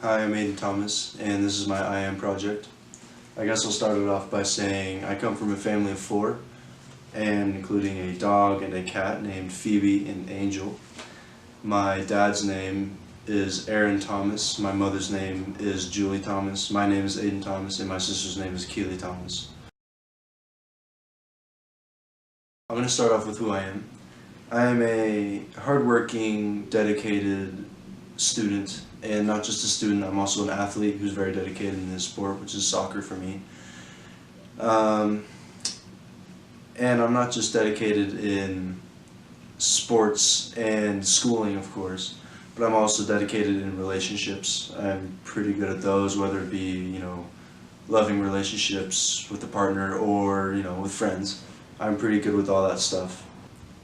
Hi, I'm Aiden Thomas, and this is my I Am project. I guess I'll start it off by saying I come from a family of 4, and including a dog and a cat named Phoebe and Angel. My dad's name is Aaron Thomas, my mother's name is Julie Thomas, my name is Aiden Thomas, and my sister's name is Keely Thomas. I'm going to start off with who I am. I am a hardworking, dedicated student, and not just a student, I'm also an athlete who's very dedicated in this sport, which is soccer for me. And I'm not just dedicated in sports and schooling, of course, but I'm also dedicated in relationships. I'm pretty good at those, whether it be, loving relationships with a partner or, with friends. I'm pretty good with all that stuff.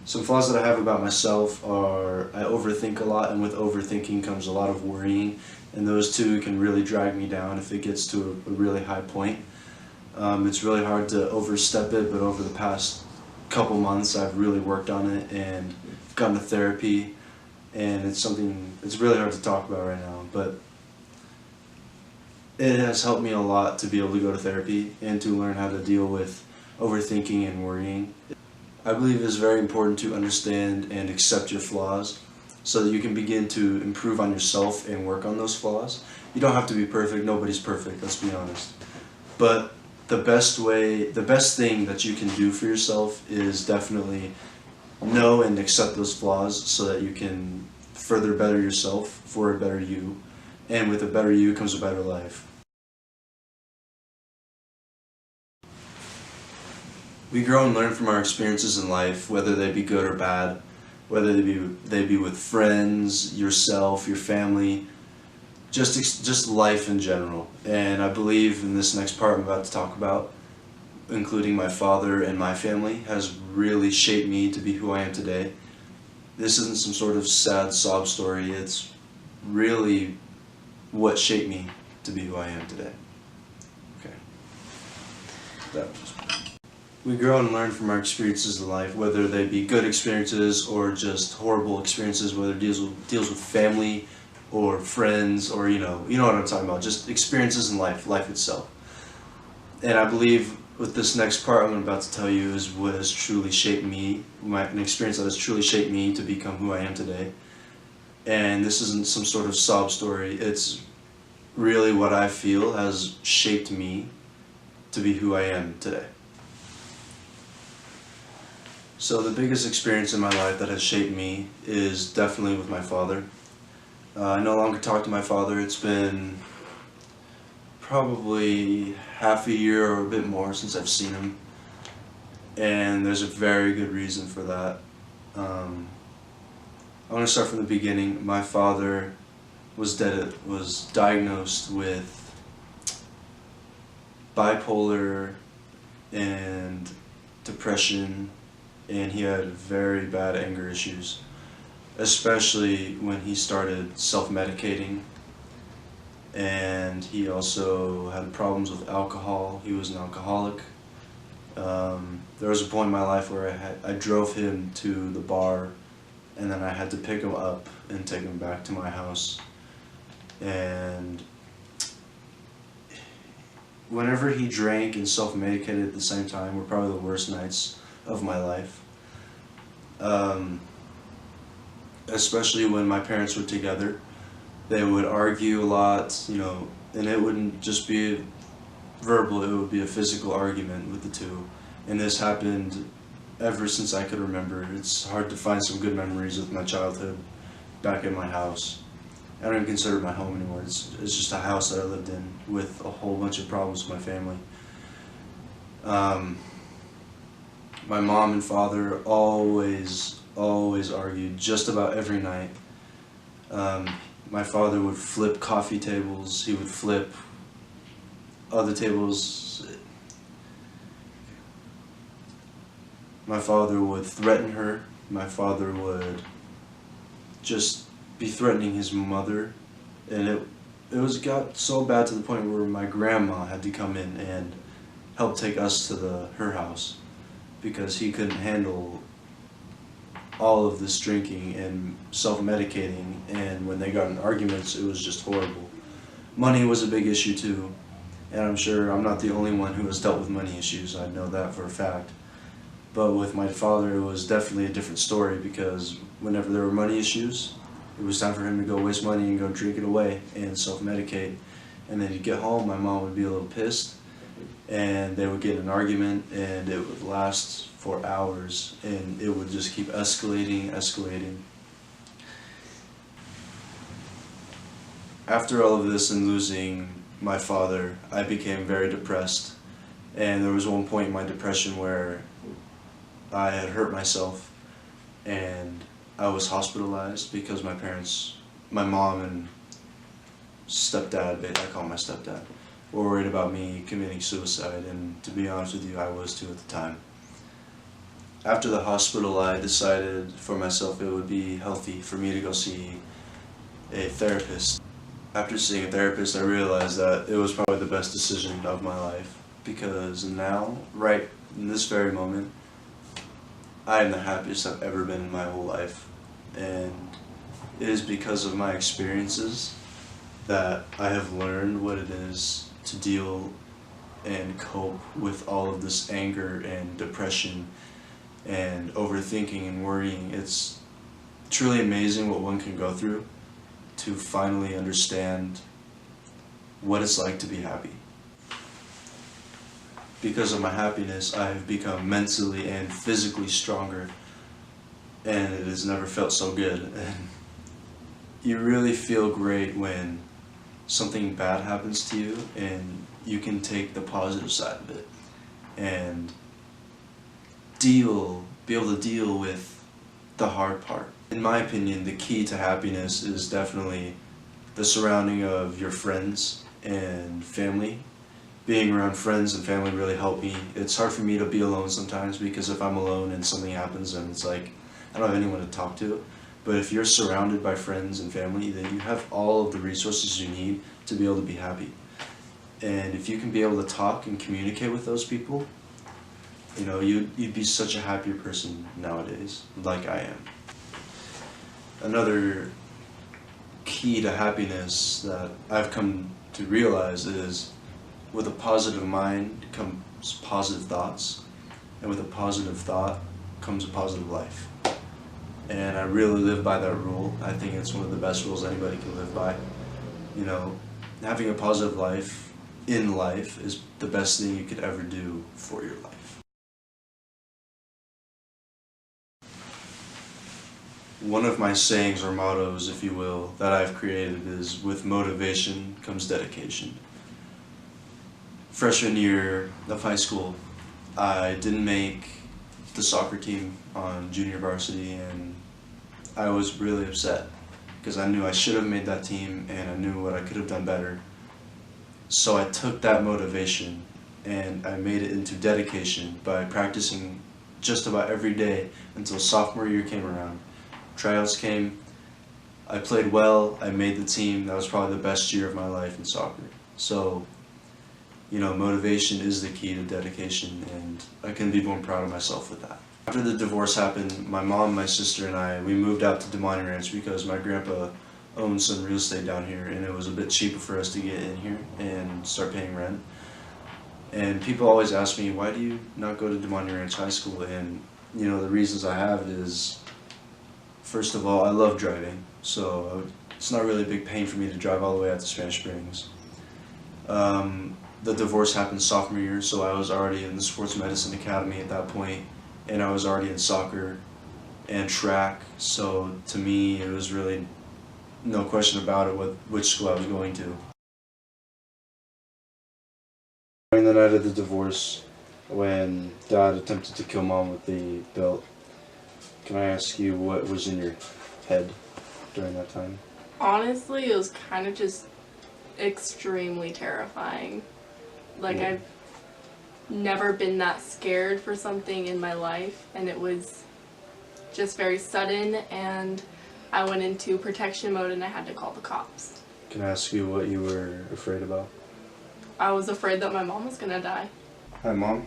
Some flaws that I have about myself are I overthink a lot, and with overthinking comes a lot of worrying, and those two can really drag me down if it gets to a really high point. It's really hard to overstep it, but over the past couple months I've really worked on it and gotten to therapy, and it's really hard to talk about right now, but it has helped me a lot to be able to go to therapy and to learn how to deal with overthinking and worrying. I believe it is very important to understand and accept your flaws so that you can begin to improve on yourself and work on those flaws. You don't have to be perfect, nobody's perfect, let's be honest. But the best thing that you can do for yourself is definitely know and accept those flaws so that you can further better yourself for a better you. And with a better you comes a better life. We grow and learn from our experiences in life, whether they be good or bad, whether they be with friends, yourself, your family, just life in general. And I believe in this next part I'm about to talk about, including my father and my family, has really shaped me to be who I am today. This isn't some sort of sad sob story, it's really what shaped me to be who I am today. Okay. That was We grow and learn from our experiences in life, whether they be good experiences or just horrible experiences, whether it deals with family or friends or, you know what I'm talking about, just experiences in life itself. And I believe with this next part I'm about to tell you is what has truly shaped me, an experience that has truly shaped me to become who I am today. And this isn't some sort of sob story, it's really what I feel has shaped me to be who I am today. So the biggest experience in my life that has shaped me is definitely with my father. I no longer talk to my father. It's been probably half a year or a bit more since I've seen him, and there's a very good reason for that. I want to start from the beginning. My father was diagnosed with bipolar and depression, and he had very bad anger issues, especially when he started self-medicating, and he also had problems with alcohol. He was an alcoholic. There was a point in my life where I drove him to the bar, and then I had to pick him up and take him back to my house. And whenever he drank and self-medicated at the same time were probably the worst nights of my life. Especially when my parents were together. They would argue a lot, and it wouldn't just be verbal, it would be a physical argument with the two. And this happened ever since I could remember. It's hard to find some good memories of my childhood back in my house. I don't even consider it my home anymore. It's just a house that I lived in with a whole bunch of problems with my family. My mom and father always argued just about every night. My father would flip coffee tables, he would flip other tables. My father would threaten her. My father would just be threatening his mother, and it got so bad to the point where my grandma had to come in and help take us to her house, because he couldn't handle all of this drinking and self-medicating, and when they got in arguments, it was just horrible. money was a big issue too, and I'm sure I'm not the only one who has dealt with money issues. I know that for a fact. But with my father, it was definitely a different story, because whenever there were money issues, it was time for him to go waste money and go drink it away and self-medicate. And then he'd get home, my mom would be a little pissed, and they would get in an argument, and it would last for hours, and it would just keep escalating. After all of this and losing my father, I became very depressed, and there was one point in my depression where I had hurt myself, and I was hospitalized because my mom and stepdad, I call him my stepdad, were worried about me committing suicide, and to be honest with you, I was too at the time. After the hospital, I decided for myself it would be healthy for me to go see a therapist. After seeing a therapist, I realized that it was probably the best decision of my life, because now, right in this very moment, I am the happiest I've ever been in my whole life, and it is because of my experiences that I have learned what it is to deal and cope with all of this anger and depression and overthinking and worrying. It's truly amazing what one can go through to finally understand what it's like to be happy. Because of my happiness, I have become mentally and physically stronger, and it has never felt so good. And you really feel great when something bad happens to you and you can take the positive side of it and be able to deal with the hard part. In my opinion, the key to happiness is definitely the surrounding of your friends and family. Being around friends and family really helped me. It's hard for me to be alone sometimes, because if I'm alone and something happens, and it's like I don't have anyone to talk to. But if you're surrounded by friends and family, then you have all of the resources you need to be able to be happy. And if you can be able to talk and communicate with those people, you know, you'd be such a happier person nowadays, like I am. Another key to happiness that I've come to realize is, with a positive mind comes positive thoughts, and with a positive thought comes a positive life. And I really live by that rule. I think it's one of the best rules anybody can live by. You know, having a positive life in life is the best thing you could ever do for your life. One of my sayings or mottos, if you will, that I've created is, with motivation comes dedication. Freshman year of high school, I didn't make the soccer team on junior varsity, and I was really upset because I knew I should have made that team and I knew what I could have done better. So I took that motivation and I made it into dedication by practicing just about every day until sophomore year came around. Tryouts came, I played well, I made the team. That was probably the best year of my life in soccer. So, you know, motivation is the key to dedication, and I couldn't be more proud of myself with that. After the divorce happened, my mom, my sister, and we moved out to Des Moines Ranch because my grandpa owned some real estate down here, and it was a bit cheaper for us to get in here and start paying rent. And people always ask me, why do you not go to Des Moines Ranch High School? And, you know, the reasons I have is, first of all, I love driving, so it's not really a big pain for me to drive all the way out to Spanish Springs. The divorce happened sophomore year, so I was already in the sports medicine academy at that point, and I was already in soccer and track, so to me it was really no question about it which school I was going to. During the night of the divorce, when Dad attempted to kill Mom with the belt, can I ask you what was in your head during that time? Honestly, it was kind of just extremely terrifying. Like, I've never been that scared for something in my life, and it was just very sudden, and I went into protection mode and I had to call the cops. Can I ask you what you were afraid about? I was afraid that my mom was gonna die. Hi, Mom.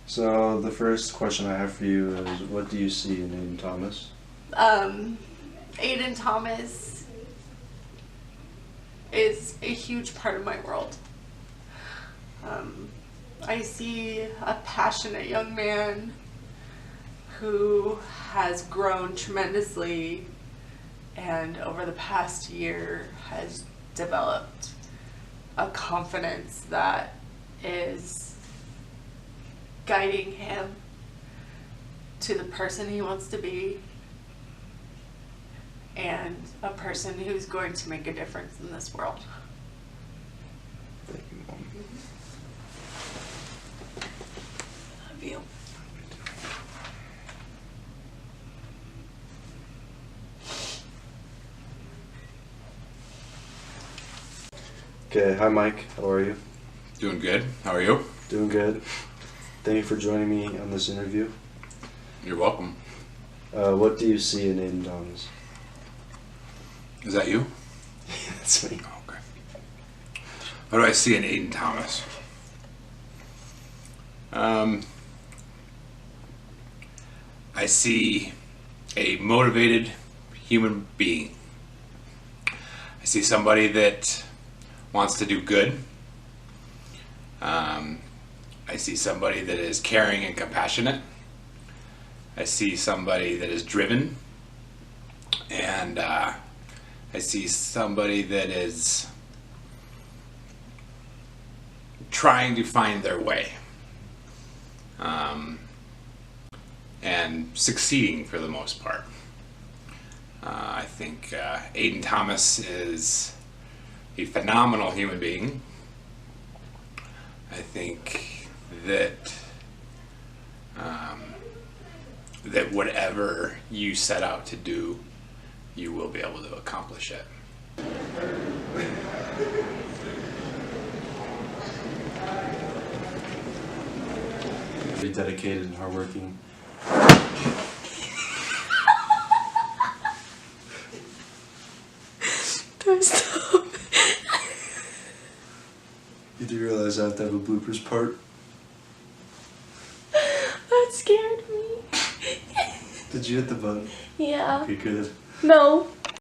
So the first question I have for you is, what do you see in Aiden Thomas? Aiden Thomas is a huge part of my world. I see a passionate young man who has grown tremendously and over the past year has developed a confidence that is guiding him to the person he wants to be and a person who's going to make a difference in this world. Thank you, Mom. Love you. Okay, hi Mike, how are you? Doing good. How are you? Doing good. Thank you for joining me on this interview. You're welcome. What do you see in Aiden Thomas? Is that you? That's me. Okay. What do I see in Aiden Thomas? I see a motivated human being. I see somebody that wants to do good. I see somebody that is caring and compassionate. I see somebody that is driven. And I see somebody that is trying to find their way. And succeeding for the most part. I think Aiden Thomas is a phenomenal human being. I think that that whatever you set out to do, you will be able to accomplish it. Very dedicated and hardworking. Don't stop. You do realize I have to have a bloopers part? That scared me. Did you hit the button? Yeah. Okay, good. No.